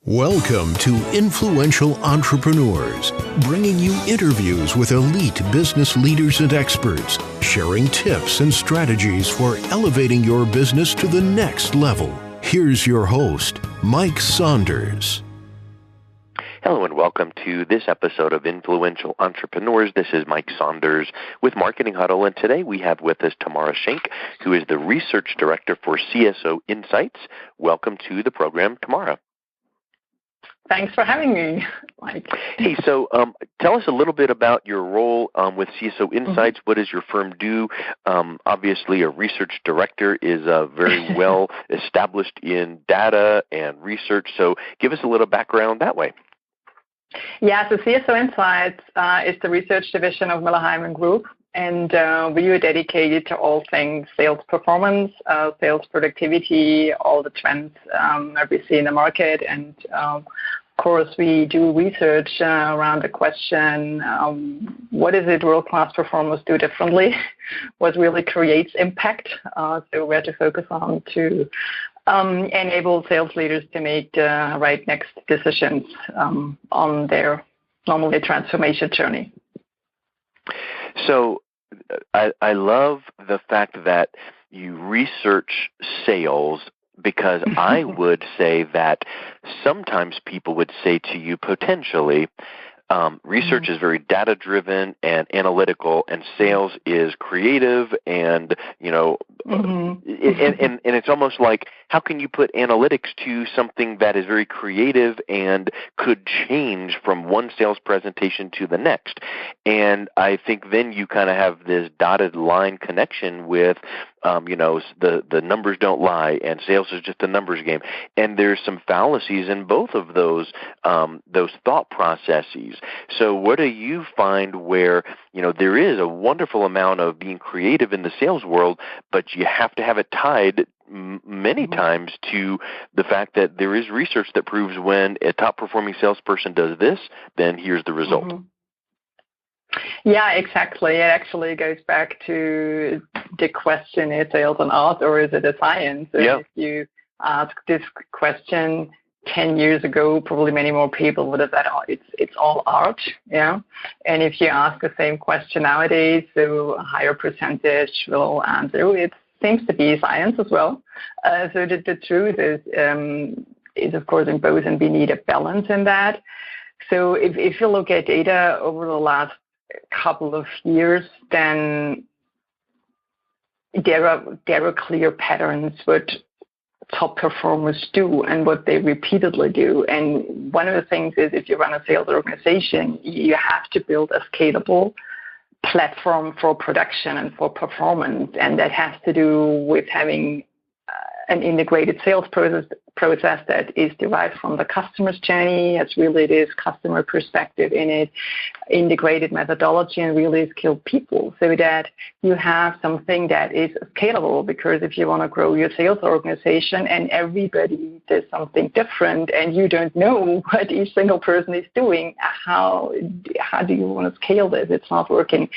Welcome to Influential Entrepreneurs, bringing you interviews with elite business leaders and experts, sharing tips and strategies for elevating your business to the next level. Here's your host, Mike Saunders. Hello and welcome to this episode of Influential Entrepreneurs. This is Mike Saunders with Marketing Huddle, and today we have with us Tamara Schenk, who is the Research Director for CSO Insights. Welcome to the program, Tamara. Thanks for having me, Mike. Hey, so tell us a little bit about your role with CSO Insights. Mm-hmm. What does your firm do? Obviously, a research director is very well established in data and research, so give us a little background that way. Yeah, so CSO Insights is the research division of Miller Heiman Group, and we are dedicated to all things sales performance, sales productivity, all the trends that we see in the market, and of course we do research around the question, what is it world-class performers do differently? What really creates impact? So where to focus on to enable sales leaders to make the right next decisions on their normally transformation journey. So I love the fact that you research sales, because I would say that sometimes people would say to you potentially, research is very data-driven and analytical, and sales is creative and, and it's almost like, how can you put analytics to something that is very creative and could change from one sales presentation to the next? And I think then you kind of have this dotted line connection with, the numbers don't lie, and sales is just a numbers game. And there's some fallacies in both of those thought processes. So what do you find where, there is a wonderful amount of being creative in the sales world, but you have to have it tied many times to the fact that there is research that proves when a top-performing salesperson does this, then here's the result. Mm-hmm. Yeah, exactly. It actually goes back to the question, is sales an art or is it a science? Yeah. If you ask this question 10 years ago, probably many more people would have said, it's all art, yeah. And if you ask the same question nowadays, so a higher percentage will answer, it seems to be science as well. So the truth is of course in both, and we need a balance in that. So if you look at data over the last couple of years, then there are clear patterns what top performers do and what they repeatedly do. And one of the things is, if you run a sales organization, you have to build a scalable platform for production and for performance, and that has to do with having an integrated sales process that is derived from the customer's journey, as really it is customer perspective in it, integrated methodology, and really skilled people, so that you have something that is scalable. Because if you want to grow your sales organization and everybody does something different and you don't know what each single person is doing, how do you want to scale this? It's not working.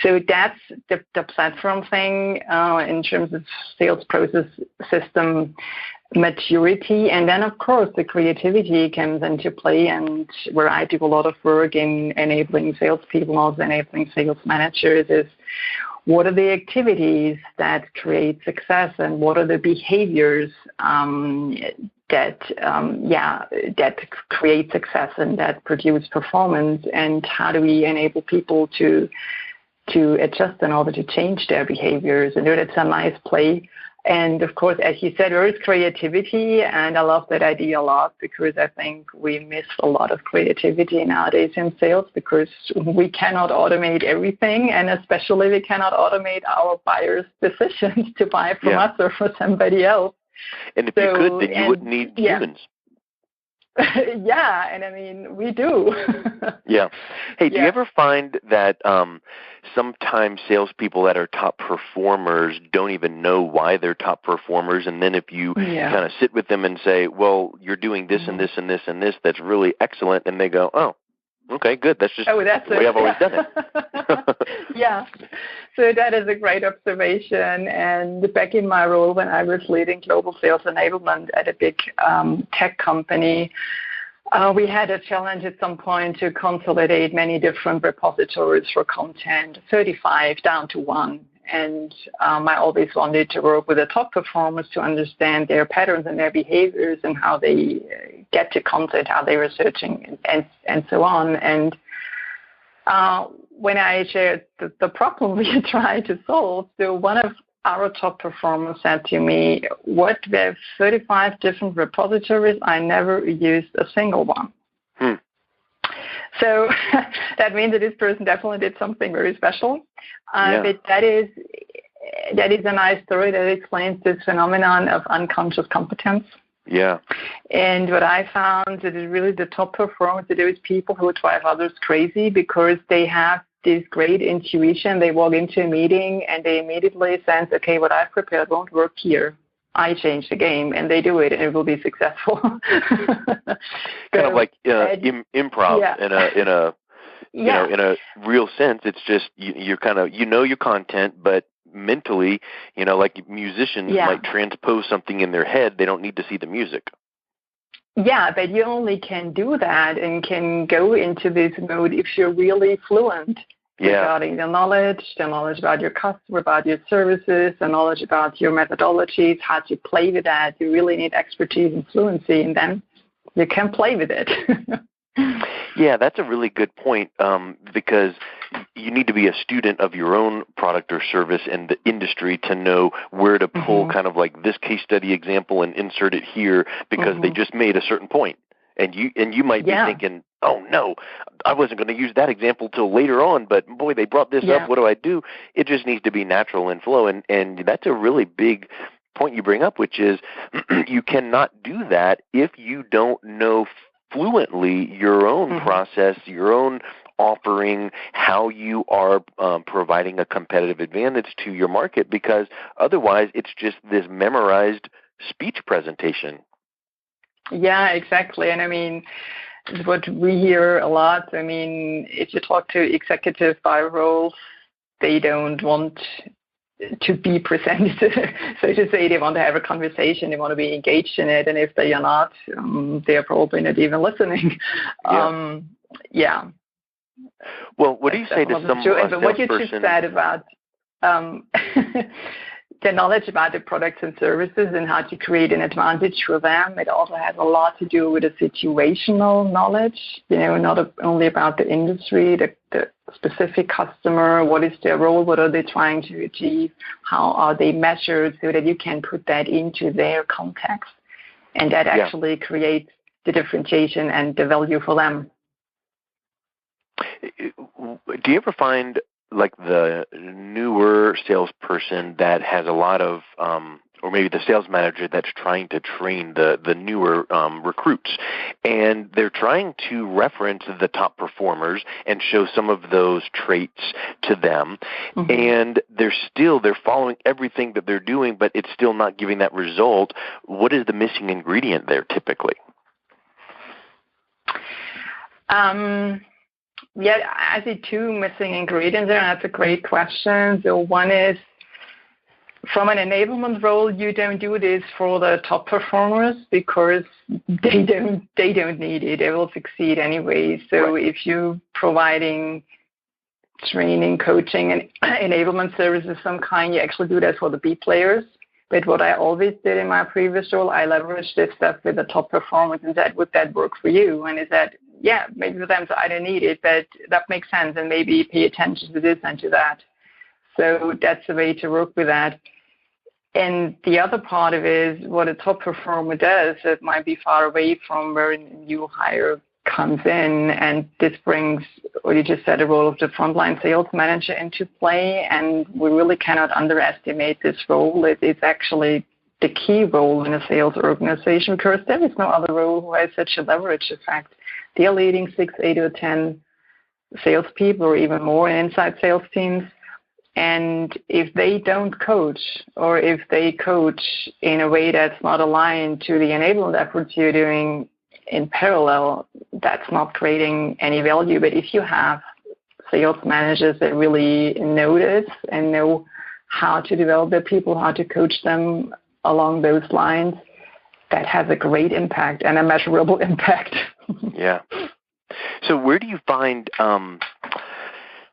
So that's the platform thing in terms of sales process system maturity. And then, of course, the creativity comes into play, and where I do a lot of work in enabling salespeople, also enabling sales managers, is what are the activities that create success, and what are the behaviors that create success and that produce performance, and how do we enable people to adjust in order to change their behaviors? And it's a nice play. And of course, as you said, there is creativity, and I love that idea a lot, because I think we miss a lot of creativity nowadays in sales, because we cannot automate everything, and especially we cannot automate our buyers' decisions to buy from us or for somebody else. And if you could, then you wouldn't need humans. Yeah, and I mean, we do. Yeah. Hey, do you ever find that sometimes salespeople that are top performers don't even know why they're top performers, and then if you kind of sit with them and say, well, you're doing this and this and this and this that's really excellent, and they go, oh, okay, good. That's just the way I've always done it. Yeah. So that is a great observation. And back in my role when I was leading global sales enablement at a big tech company, We had a challenge at some point to consolidate many different repositories for content, 35 down to one. And I always wanted to work with the top performers to understand their patterns and their behaviors and how they get to content, how they were searching, and so on. And when I shared the problem we tried to solve, so one of our top performers said to me, what, we have 35 different repositories, I never used a single one. So that means that this person definitely did something very special. But that is a nice story that explains this phenomenon of unconscious competence. Yeah. And what I found that is really the top performers, that those people who drive others crazy because they have this great intuition. They walk into a meeting and they immediately sense, okay, what I've prepared won't work here. I change the game, and they do it, and it will be successful. Kind of like improv in a you know, in a real sense. It's just you're kind of your content, but mentally, like musicians might transpose something in their head. They don't need to see the music. Yeah, but you only can do that and can go into this mode if you're really fluent regarding the knowledge about your customer, about your services, the knowledge about your methodologies, how to play with that. You really need expertise and fluency, and then you can play with it. Yeah, that's a really good point, because you need to be a student of your own product or service and the industry to know where to pull kind of like this case study example and insert it here, because they just made a certain point. And you might be thinking, oh, no, I wasn't going to use that example till later on, but boy, they brought this up. What do I do? It just needs to be natural and flow. And that's a really big point you bring up, which is you cannot do that if you don't know fluently your own process, your own offering, how you are providing a competitive advantage to your market, because otherwise it's just this memorized speech presentation. Yeah, exactly. And I mean, what we hear a lot, I mean, if you talk to executive buyer roles, they don't want to be presented, so to say. They want to have a conversation, they want to be engaged in it, and if they are not, they're probably not even listening. Well, what do you say to someone? But what you just said about the knowledge about the products and services and how to create an advantage for them, it also has a lot to do with the situational knowledge, not only about the industry, the specific customer, what is their role, what are they trying to achieve, how are they measured, so that you can put that into their context. And that actually creates the differentiation and the value for them. Do you ever find like the newer salesperson that has a lot of, or maybe the sales manager that's trying to train the newer recruits, and they're trying to reference the top performers and show some of those traits to them, and they're following everything that they're doing, but it's still not giving that result? What is the missing ingredient there typically? Yeah, I see two missing ingredients there, and that's a great question. So one is, from an enablement role, you don't do this for the top performers because they don't need it. They will succeed anyway. So if you're providing training, coaching, and enablement services of some kind, you actually do that for the B players. But what I always did in my previous role, I leveraged this stuff with the top performers and said, would that work for you? And is that, maybe for them, so I don't need it, but that makes sense, and maybe pay attention to this and to that. So that's the way to work with that. And the other part of it is what a top performer does. It might be far away from where a new hire comes in, and this brings, what you just said, the role of the frontline sales manager into play, and we really cannot underestimate this role. It's actually the key role in a sales organization, because there is no other role who has such a leverage effect. They're leading 6, 8, or 10 salespeople, or even more inside sales teams. And if they don't coach, or if they coach in a way that's not aligned to the enablement efforts you're doing in parallel, that's not creating any value. But if you have sales managers that really know this and know how to develop their people, how to coach them along those lines, that has a great impact and a measurable impact. Yeah. So where do you find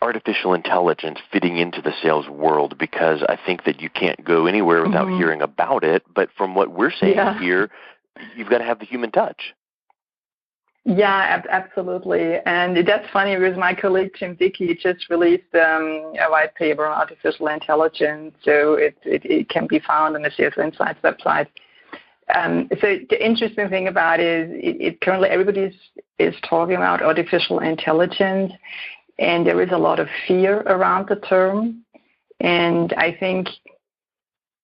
artificial intelligence fitting into the sales world? Because I think that you can't go anywhere without hearing about it. But from what we're saying here, you've got to have the human touch. Yeah, absolutely. And that's funny because my colleague Jim Dickey just released a white paper on artificial intelligence. So it can be found on the CSO Insights website. So the interesting thing about it is currently everybody is talking about artificial intelligence, and there is a lot of fear around the term. And I think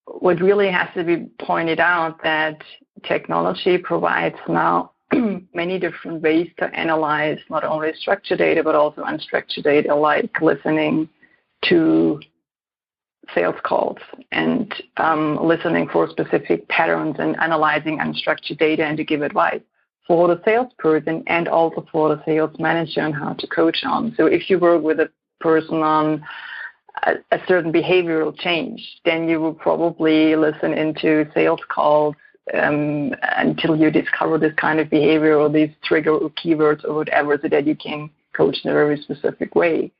what really has to be pointed out that technology provides now many different ways to analyze not only structured data but also unstructured data, like listening to sales calls and listening for specific patterns and analyzing unstructured data and to give advice for the salesperson and also for the sales manager on how to coach on. So if you work with a person on a certain behavioral change, then you will probably listen into sales calls until you discover this kind of behavior or these trigger or keywords or whatever, so that you can coach in a very specific way.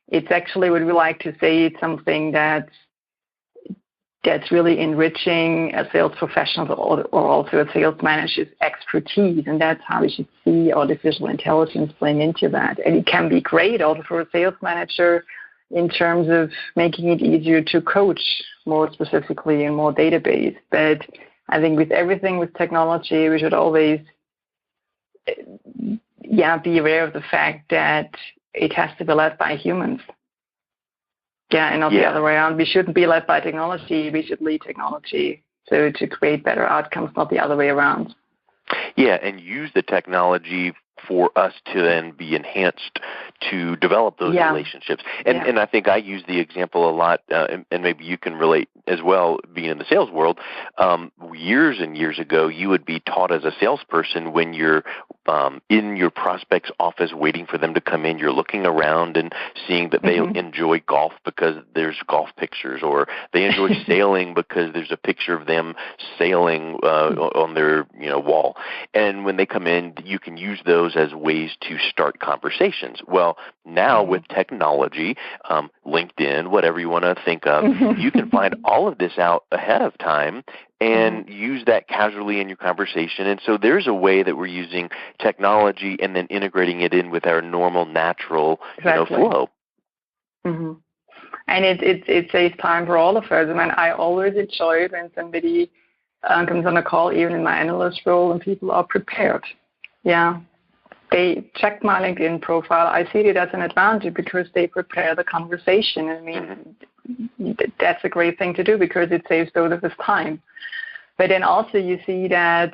It's actually what we like to say, it's something that's really enriching a sales professional or also a sales manager's expertise, and that's how we should see artificial intelligence playing into that. And it can be great also for a sales manager in terms of making it easier to coach more specifically and more database. But I think with everything with technology, we should always be aware of the fact that it has to be led by humans. And not the other way around. We shouldn't be led by technology. We should lead technology. So to create better outcomes, not the other way around. Yeah, and use the technology for us to then be enhanced to develop those relationships. And I think I use the example a lot, and maybe you can relate as well, being in the sales world. Years and years ago, you would be taught as a salesperson when you're in your prospect's office waiting for them to come in, you're looking around and seeing that they enjoy golf because there's golf pictures, or they enjoy sailing because there's a picture of them sailing on their wall. And when they come in, you can use those as ways to start conversations. Well, now with technology, LinkedIn, whatever you want to think of, you can find all of this out ahead of time and use that casually in your conversation. And so there's a way that we're using technology and then integrating it in with our normal, natural flow. And it saves time for all of us. I mean, I always enjoy when somebody comes on a call, even in my analyst role, and people are prepared. They check my LinkedIn profile. I see it as an advantage because they prepare the conversation. I mean, that's a great thing to do because it saves both of us time. But then also you see that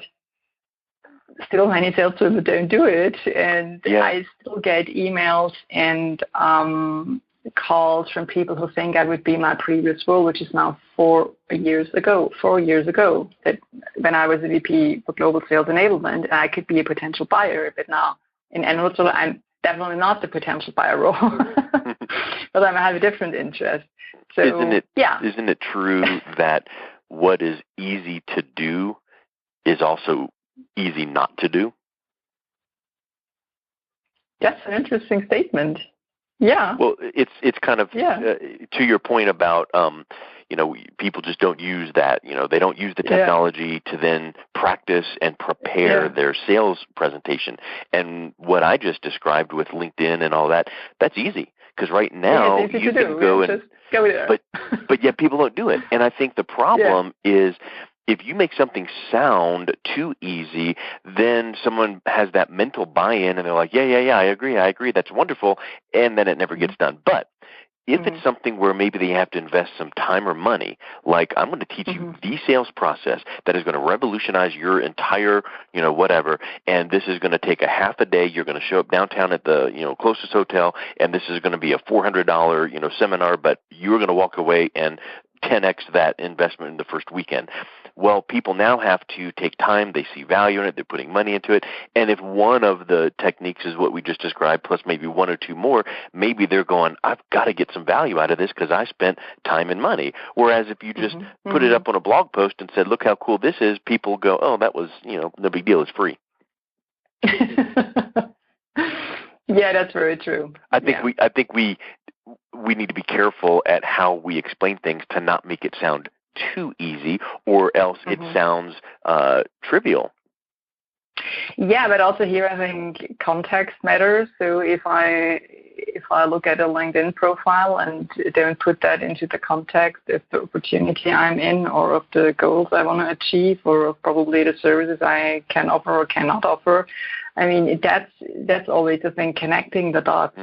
still many salespeople don't do it. And I still get emails and calls from people who think I would be my previous role, which is now 4 years ago, that when I was a VP for global sales enablement, I could be a potential buyer. But now in analyst role, I'm definitely not the potential buyer role, but I have a different interest. So isn't it true that what is easy to do is also easy not to do? That's an interesting statement. Yeah. Well, it's kind of to your point about people just don't use that. They don't use the technology to then practice and prepare their sales presentation. And what I just described with LinkedIn and all that, that's easy because right now you can go and just go there. but yet people don't do it. And I think the problem is, if you make something sound too easy, then someone has that mental buy-in and they're like, I agree, that's wonderful, and then it never gets done. But if it's something where maybe they have to invest some time or money, like I'm going to teach you the sales process that is going to revolutionize your entire, whatever, and this is going to take a half a day. You're going to show up downtown at the, closest hotel, and this is going to be a $400, seminar, but you're going to walk away and 10x that investment in the first weekend. Well, people now have to take time. They see value in it. They're putting money into it. And if one of the techniques is what we just described, plus maybe one or two more, maybe they're going, I've got to get some value out of this because I spent time and money. Whereas if you just put it up on a blog post and said, look how cool this is, people go, oh, that was, no big deal. It's free. Yeah, that's very true. I think we need to be careful at how we explain things to not make it sound too easy, or else it sounds trivial. Yeah, but also here I think context matters. So if I look at a LinkedIn profile and don't put that into the context of the opportunity I'm in, or of the goals I want to achieve, or of probably the services I can offer or cannot offer, I mean, that's always the thing, connecting the dots.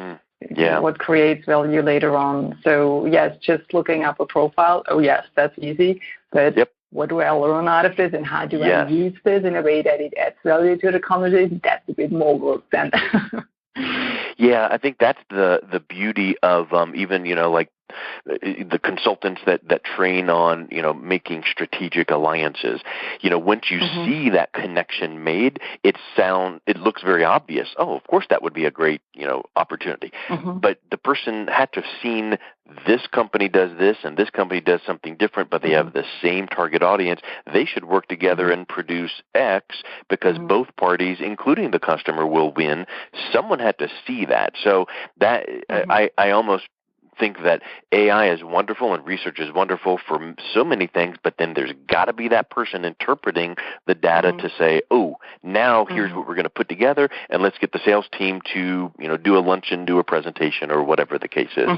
Yeah. What creates value later on. So yes, just looking up a profile, oh yes, that's easy. But what do I learn out of this, and how do I use this in a way that it adds value to the conversation? That's a bit more work then. Yeah, I think that's the beauty of even, like the consultants that train on, making strategic alliances. Once you see that connection made, it looks very obvious. Oh, of course that would be a great, opportunity. But the person had to have seen this company does this and this company does something different, but they have the same target audience. They should work together and produce X because both parties, including the customer, will win. Someone had to see that. So that I almost think that AI is wonderful and research is wonderful for so many things, but then there's got to be that person interpreting the data to say, oh, now here's what we're going to put together, and let's get the sales team to, do a luncheon, do a presentation, or whatever the case is.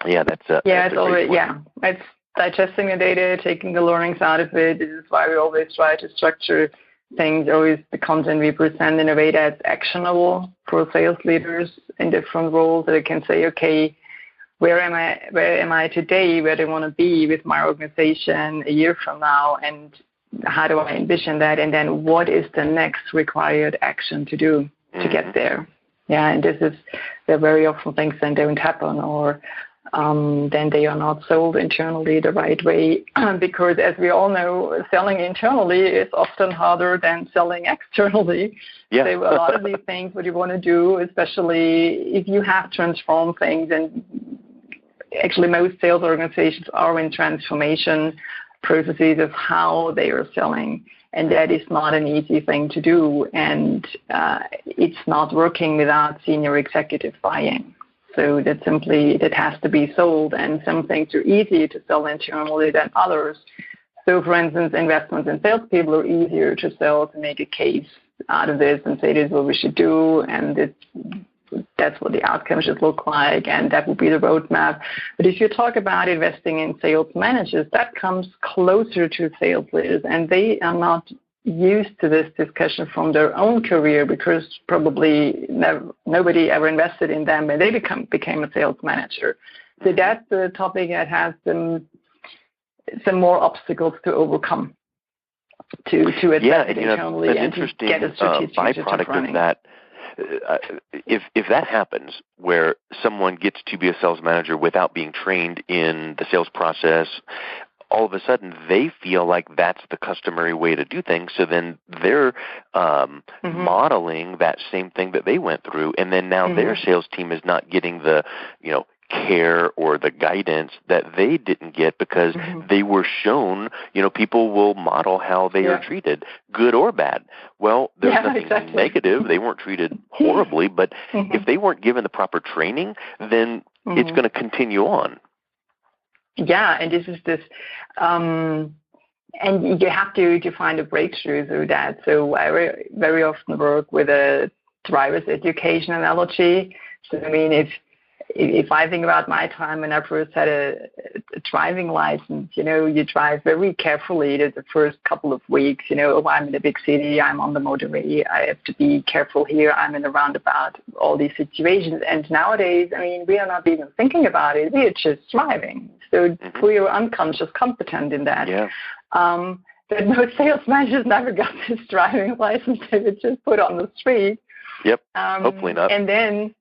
Yeah, that's it's digesting the data, taking the learnings out of it. This is why we always try to structure things, always the content we present in a way that's actionable for sales leaders in different roles, that they can say, okay, where am I today? Where do I want to be with my organization a year from now? And how do I envision that? And then what is the next required action to do to get there? Yeah, and there very often things then don't happen, or then they are not sold internally the right way, because as we all know, selling internally is often harder than selling externally. Yeah. So a lot of these things, what you want to do, especially if you have transformed things, and actually most sales organizations are in transformation processes of how they are selling, and that is not an easy thing to do, and it's not working without senior executive buy-in. So that has to be sold, and some things are easier to sell internally than others. So, for instance, investments in salespeople are easier to sell, to make a case out of this and say this is what we should do, and that's what the outcome should look like, and that would be the roadmap. But if you talk about investing in sales managers, that comes closer to sales leaders, and they are not used to this discussion from their own career, because probably nobody ever invested in them and they became a sales manager. So that's the topic that has some more obstacles to overcome to invest internally and to get a strategic byproduct of that. If that happens, where someone gets to be a sales manager without being trained in the sales process, all of a sudden they feel like that's the customary way to do things. So then they're modeling that same thing that they went through, and then now their sales team is not getting the care or the guidance that they didn't get, because they were shown, people will model how they are treated, good or bad. Well, there's nothing negative. They weren't treated horribly, but if they weren't given the proper training, then it's going to continue on. Yeah, and and you have to find a breakthrough through that. So I very often work with a driver's education analogy. So I mean, if I think about my time when I first had a driving license, you drive very carefully the first couple of weeks. I'm in a big city, I'm on the motorway, I have to be careful here, I'm in a roundabout, all these situations. And nowadays, I mean, we are not even thinking about it, we are just driving. So we are unconscious competent in that. Yeah. But most sales managers never got this driving license. They were just put on the street. Yep, hopefully not. And then,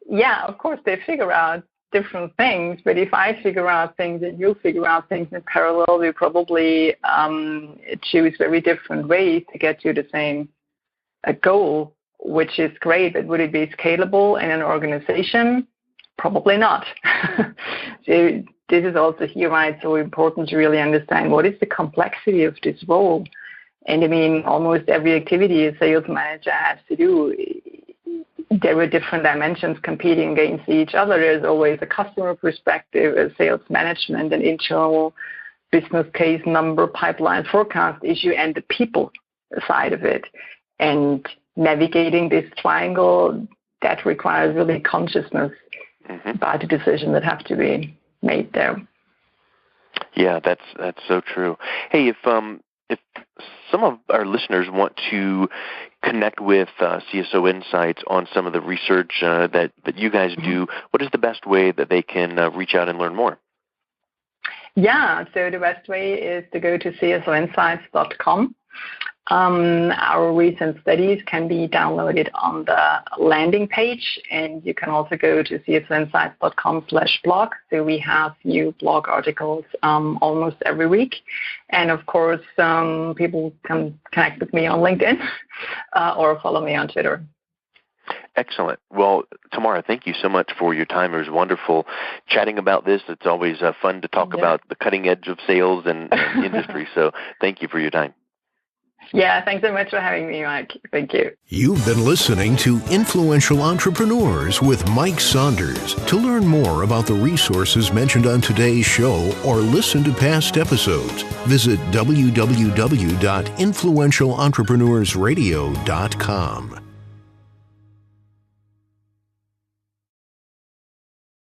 yeah, of course, they figure out different things. But if I figure out things and you figure out things in parallel, we probably choose very different ways to get to the same goal, which is great. But would it be scalable in an organization? Probably not. So this is also here why it's so important to really understand what is the complexity of this role. And I mean, almost every activity a sales manager has to do, there were different dimensions competing against each other. There's always a customer perspective, a sales management, an internal business case, number, pipeline, forecast issue, and the people side of it. And navigating this triangle, that requires really consciousness about the decision that have to be made there. Yeah, that's so true. Hey, if some of our listeners want to connect with CSO Insights on some of the research that you guys do, what is the best way that they can reach out and learn more? Yeah, so the best way is to go to csoinsights.com. Our recent studies can be downloaded on the landing page, and you can also go to csoinsights.com/blog. So we have new blog articles almost every week. And of course, people can connect with me on LinkedIn or follow me on Twitter. Excellent. Well, Tamara, thank you so much for your time. It was wonderful chatting about this. It's always fun to talk about the cutting edge of sales and industry. So thank you for your time. Yeah, thanks so much for having me, Mike. Thank you. You've been listening to Influential Entrepreneurs with Mike Saunders. To learn more about the resources mentioned on today's show or listen to past episodes, visit www.influentialentrepreneurssradio.com.